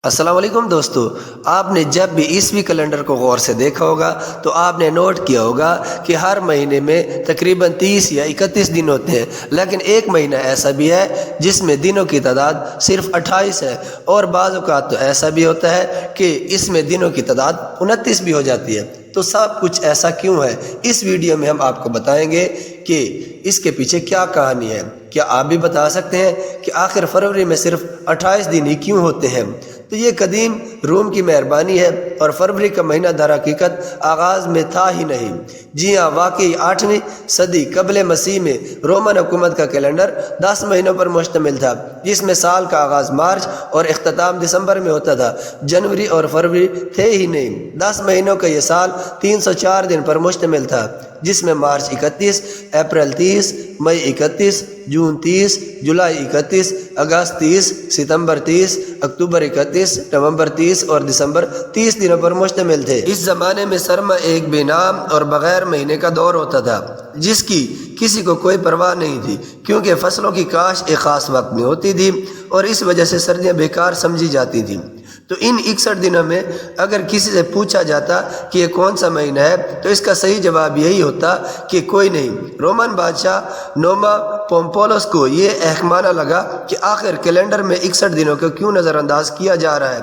السلام علیکم دوستو، آپ نے جب بھی عیسوی کیلنڈر کو غور سے دیکھا ہوگا تو آپ نے نوٹ کیا ہوگا کہ ہر مہینے میں تقریباً 30 یا 31 دن ہوتے ہیں، لیکن ایک مہینہ ایسا بھی ہے جس میں دنوں کی تعداد صرف 28 ہے، اور بعض اوقات تو ایسا بھی ہوتا ہے کہ اس میں دنوں کی تعداد 29 بھی ہو جاتی ہے۔ تو سب کچھ ایسا کیوں ہے؟ اس ویڈیو میں ہم آپ کو بتائیں گے کہ اس کے پیچھے کیا کہانی ہے۔ کیا آپ بھی بتا سکتے ہیں کہ آخر فروری میں صرف 28 دن ہی کیوں ہوتے ہیں؟ تو یہ قدیم روم کی مہربانی ہے، اور فروری کا مہینہ در حقیقت آغاز میں تھا ہی نہیں۔ جی ہاں، واقعی 8ویں صدی قبل مسیح میں رومن حکومت کا کیلنڈر 10 مہینوں پر مشتمل تھا، جس میں سال کا آغاز مارچ اور اختتام دسمبر میں ہوتا تھا۔ جنوری اور فروری تھے ہی نہیں۔ 10 مہینوں کا یہ سال 304 دن پر مشتمل تھا، جس میں مارچ 31، اپریل 30، مئی 31، جون 30، جولائی 31، اگست 30، ستمبر 30، اکتوبر 31، نومبر 30 اور دسمبر 30 دنوں پر مشتمل تھے۔ اس زمانے میں سرما ایک بے نام اور بغیر مہینے کا دور ہوتا تھا، جس کی کسی کو کوئی پرواہ نہیں تھی، کیونکہ فصلوں کی کاشت ایک خاص وقت میں ہوتی تھی اور اس وجہ سے سردیاں بیکار سمجھی جاتی تھیں۔ تو ان 61 دنوں میں اگر کسی سے پوچھا جاتا کہ یہ کون سا مہینہ ہے تو اس کا صحیح جواب یہی ہوتا کہ کوئی نہیں۔ رومن بادشاہ نوما پومپولوس کو یہ احمقانہ لگا کہ آخر کیلنڈر میں 61 دنوں کو کیوں نظر انداز کیا جا رہا ہے،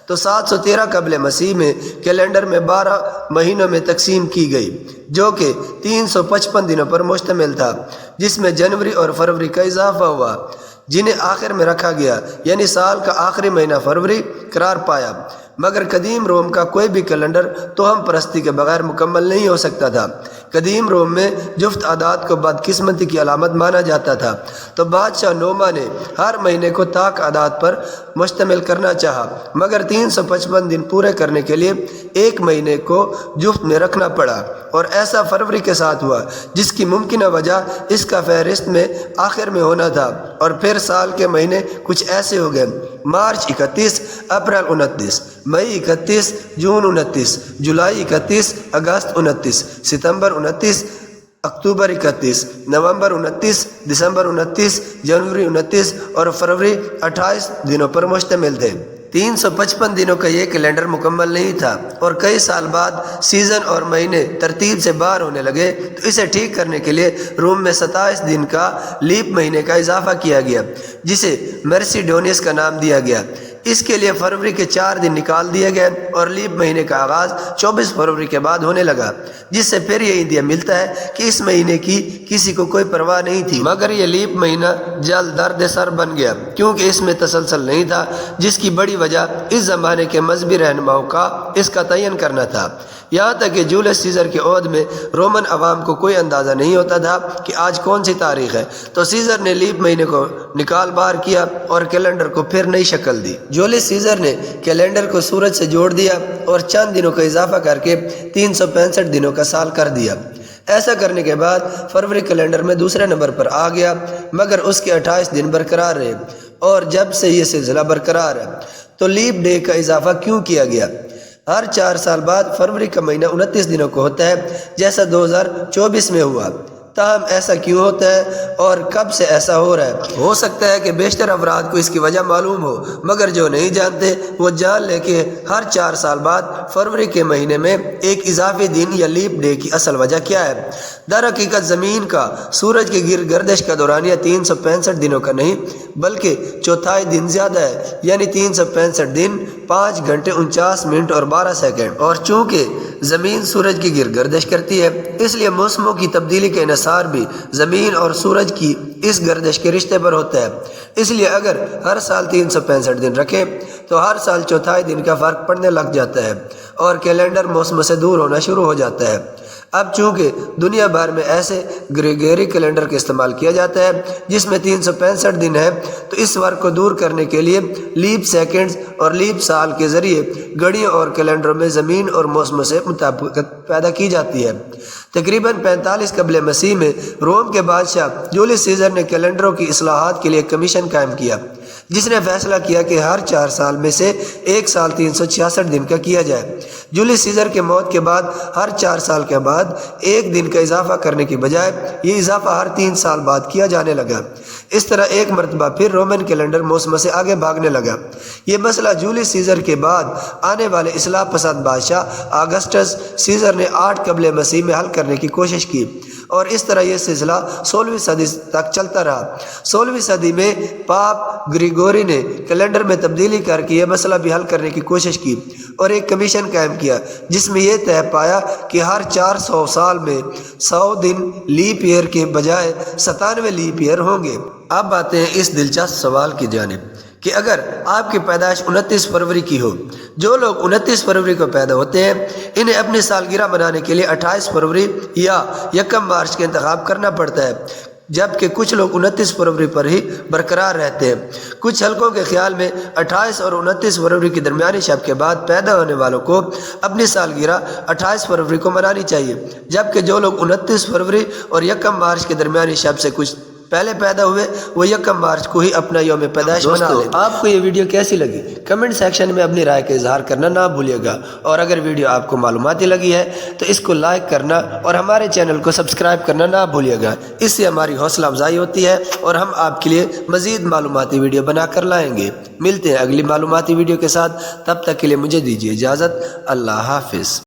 تو 713 قبل مسیح میں کیلنڈر میں 12 مہینوں میں تقسیم کی گئی، جو کہ 355 دنوں پر مشتمل تھا، جس میں جنوری اور فروری کا اضافہ ہوا، جنہیں آخر میں رکھا گیا، یعنی سال کا آخری مہینہ فروری قرار پایا۔ مگر قدیم روم کا کوئی بھی کیلنڈر توہم پرستی کے بغیر مکمل نہیں ہو سکتا تھا۔ قدیم روم میں جفت عادات کو بدقسمتی کی علامت مانا جاتا تھا، تو بادشاہ نوما نے ہر مہینے کو طاق عادات پر مشتمل کرنا چاہا، مگر 355 دن پورے کرنے کے لیے ایک مہینے کو جفت میں رکھنا پڑا، اور ایسا فروری کے ساتھ ہوا، جس کی ممکنہ وجہ اس کا فہرست میں آخر میں ہونا تھا۔ اور پھر سال کے مہینے کچھ ایسے ہو گئے: مارچ 31، اپریل 29، مئی 31، جون 29، جولائی 31، اگست 29، ستمبر 29، اکتوبر 31، نومبر 29، دسمبر 29، جنوری 29 اور فروری 28 دنوں پر مشتمل تھے۔ 355 دنوں کا یہ کیلنڈر مکمل نہیں تھا، اور کئی سال بعد سیزن اور مہینے ترتیب سے باہر ہونے لگے، تو اسے ٹھیک کرنے کے لیے روم میں 27 دن کا لیپ مہینے کا اضافہ کیا گیا، جسے مرسیڈونیس کا نام دیا گیا۔ اس کے لیے فروری کے 4 دن نکال دیے گئے، اور لیپ مہینے کا آغاز 24 فروری کے بعد ہونے لگا، جس سے پھر یہ ایندیا ملتا ہے کہ اس مہینے کی کسی کو کوئی پرواہ نہیں تھی۔ مگر یہ لیپ مہینہ جلد درد سر بن گیا، کیونکہ اس میں تسلسل نہیں تھا، جس کی بڑی وجہ اس زمانے کے مذہبی رہنماؤں کا اس کا تعین کرنا تھا۔ یہاں تک کہ جولیس سیزر کے عہد میں رومن عوام کو کوئی اندازہ نہیں ہوتا تھا کہ آج کون سی تاریخ ہے، تو سیزر نے لیپ مہینے کو نکال باہر کیا اور کیلنڈر کو پھر نئی شکل دی۔ جولیس سیزر نے کیلنڈر کو سورج سے جوڑ دیا اور چند دنوں کا اضافہ کر کے 365 دنوں کا سال کر دیا۔ ایسا کرنے کے بعد فروری کیلنڈر میں دوسرے نمبر پر آ گیا، مگر اس کے 28 دن برقرار رہے، اور جب سے یہ سلسلہ برقرار ہے تو لیپ ڈے کا اضافہ کیوں کیا گیا؟ ہر 4 سال بعد فروری کا مہینہ 29 دنوں کو ہوتا ہے، جیسا 2024 میں ہوا۔ تاہم ایسا کیوں ہوتا ہے اور کب سے ایسا ہو رہا ہے؟ ہو سکتا ہے کہ بیشتر افراد کو اس کی وجہ معلوم ہو، مگر جو نہیں جانتے وہ جان لے کہ ہر 4 سال بعد فروری کے مہینے میں ایک اضافی دن یا لیپ ڈے کی اصل وجہ کیا ہے۔ در حقیقت زمین کا سورج کے گرد گردش کا دورانیہ 365 دنوں کا نہیں بلکہ چوتھائی دن زیادہ ہے، یعنی 365 دن 5 گھنٹے 49 منٹ اور 12 سیکنڈ۔ اور چونکہ زمین سورج کی گرد گردش کرتی ہے، اس لیے موسموں کی تبدیلی کا انحصار بھی زمین اور سورج کی اس گردش کے رشتے پر ہوتا ہے۔ اس لیے اگر ہر سال 365 دن رکھیں تو ہر سال چوتھائی دن کا فرق پڑنے لگ جاتا ہے، اور کیلنڈر موسم سے دور ہونا شروع ہو جاتا ہے۔ اب چونکہ دنیا بھر میں ایسے گریگوری کیلنڈر کا استعمال کیا جاتا ہے جس میں 365 دن ہے، تو اس فرق کو دور کرنے کے لیے لیپ سیکنڈز اور لیپ سال کے ذریعے گھڑیوں اور کیلنڈروں میں زمین اور موسم سے مطابقت پیدا کی جاتی ہے۔ تقریباً 45 قبل مسیح میں روم کے بادشاہ جولیس سیزر نے کیلنڈروں کی اصلاحات کے لیے کمیشن قائم کیا، جس نے فیصلہ کیا کہ ہر 4 سال میں سے ایک سال 366 دن کا کیا جائے۔ جولیس سیزر کے موت کے بعد ہر 4 سال کے بعد ایک دن کا اضافہ کرنے کی بجائے یہ اضافہ ہر 3 سال بعد کیا جانے لگا۔ اس طرح ایک مرتبہ پھر رومن کیلنڈر موسم سے آگے بھاگنے لگا۔ یہ مسئلہ جولیس سیزر کے بعد آنے والے اصلاح پسند بادشاہ آگسٹس سیزر نے 8 قبل مسیح میں حل کرنے کی کوشش کی، اور اس طرح یہ سلسلہ 16ویں صدی تک چلتا رہا۔ 16ویں صدی میں پاپ گریگوری نے کیلنڈر میں تبدیلی کر کے یہ مسئلہ بھی حل کرنے کی کوشش کی اور ایک کمیشن قائم کیا، جس میں یہ طے پایا کہ ہر 400 سال میں 100 دن لیپ ایئر کے بجائے 97 لیپ ایئر ہوں گے۔ اب آتے ہیں اس دلچسپ سوال کی جانب کہ اگر آپ کی پیدائش 29 فروری کی ہو، جو لوگ 29 فروری کو پیدا ہوتے ہیں انہیں اپنی سالگرہ منانے کے لیے 28 فروری یا 1 مارچ کا انتخاب کرنا پڑتا ہے، جبکہ کچھ لوگ 29 فروری پر ہی برقرار رہتے ہیں۔ کچھ حلقوں کے خیال میں 28 اور 29 فروری کی درمیانی شب کے بعد پیدا ہونے والوں کو اپنی سالگرہ 28 فروری کو منانی چاہیے، جبکہ جو لوگ 29 فروری اور 1 مارچ کے درمیانی شب سے کچھ پہلے پیدا ہوئے وہ 1 مارچ کو ہی اپنا یوم پیدائش منا لیں۔ آپ کو یہ ویڈیو کیسی لگی کمنٹ سیکشن میں اپنی رائے کا اظہار کرنا نہ بھولیے گا، اور اگر ویڈیو آپ کو معلوماتی لگی ہے تو اس کو لائک کرنا اور ہمارے چینل کو سبسکرائب کرنا نہ بھولیے گا۔ اس سے ہماری حوصلہ افزائی ہوتی ہے اور ہم آپ کے لیے مزید معلوماتی ویڈیو بنا کر لائیں گے۔ ملتے ہیں اگلی معلوماتی ویڈیو کے ساتھ، تب تک کے لیے مجھے دیجیے اجازت۔ اللہ حافظ۔